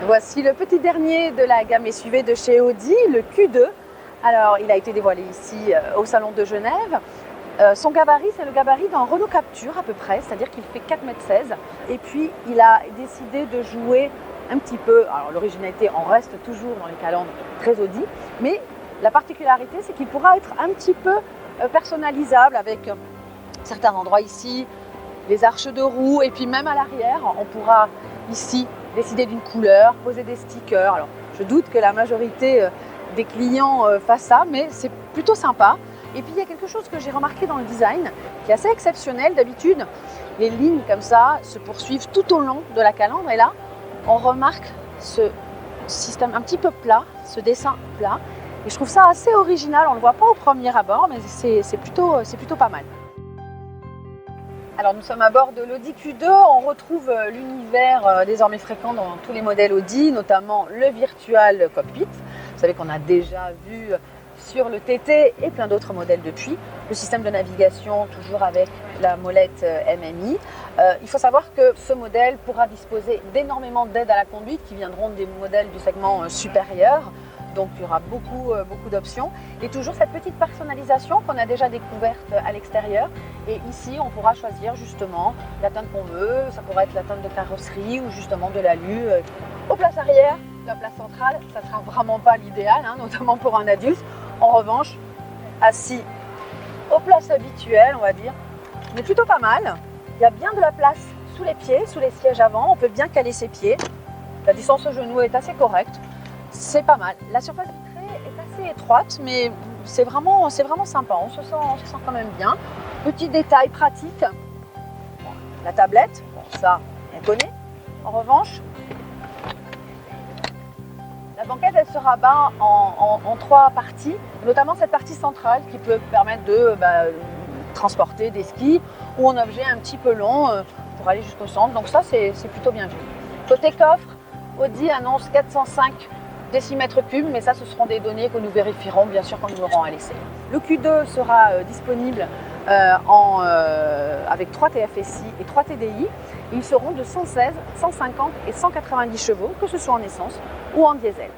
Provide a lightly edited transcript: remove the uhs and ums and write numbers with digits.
Voici le petit dernier de la gamme SUV de chez Audi, le Q2. Alors, il a été dévoilé ici au Salon de Genève. Son gabarit, c'est le gabarit d'un Renault Captur à peu près, c'est-à-dire qu'il fait 4,16 m. Et puis, il a décidé de jouer un petit peu, alors l'originalité en reste toujours dans les calandres très Audi, mais la particularité, c'est qu'il pourra être un petit peu personnalisable avec certains endroits ici, les arches de roue, et puis même à l'arrière, on pourra ici décider d'une couleur, poser des stickers. Alors, je doute que la majorité des clients fassent ça, mais c'est plutôt sympa. Et puis, il y a quelque chose que j'ai remarqué dans le design qui est assez exceptionnel. D'habitude, les lignes comme ça se poursuivent tout au long de la calandre. Et là, on remarque ce système un petit peu plat, ce dessin plat. Et je trouve ça assez original. On ne le voit pas au premier abord, mais c'est plutôt pas mal. Alors nous sommes à bord de l'Audi Q2, on retrouve l'univers désormais fréquent dans tous les modèles Audi, notamment le Virtual Cockpit. Vous savez qu'on a déjà vu sur le TT et plein d'autres modèles depuis. Le système de navigation toujours avec la molette MMI. Il faut savoir que ce modèle pourra disposer d'énormément d'aides à la conduite qui viendront des modèles du segment supérieur. Donc il y aura beaucoup d'options et toujours cette petite personnalisation qu'on a déjà découverte à l'extérieur. Et ici, on pourra choisir justement la teinte qu'on veut. Ça pourrait être la teinte de carrosserie ou justement de l'alu. Aux places arrière, la place centrale, ça ne sera vraiment pas l'idéal, notamment pour un adulte. En revanche, assis aux places habituelles, on va dire, mais plutôt pas mal. Il y a bien de la place sous les pieds, sous les sièges avant. On peut bien caler ses pieds. La distance au genou est assez correcte. C'est pas mal. La surface vitrée est assez étroite, mais c'est vraiment sympa. On se sent quand même bien. Petit détail pratique, bon, la tablette, bon, ça on connaît. En revanche, la banquette elle se rabat en trois parties, notamment cette partie centrale qui peut permettre de transporter des skis ou un objet un petit peu long pour aller jusqu'au centre. Donc ça c'est plutôt bien vu. Côté coffre, Audi annonce 405 décimètres cubes, mais ça ce seront des données que nous vérifierons bien sûr quand nous aurons à l'essai. Le Q2 sera disponible avec 3 TFSI et 3 TDI. Ils seront de 116, 150 et 190 chevaux, que ce soit en essence ou en diesel.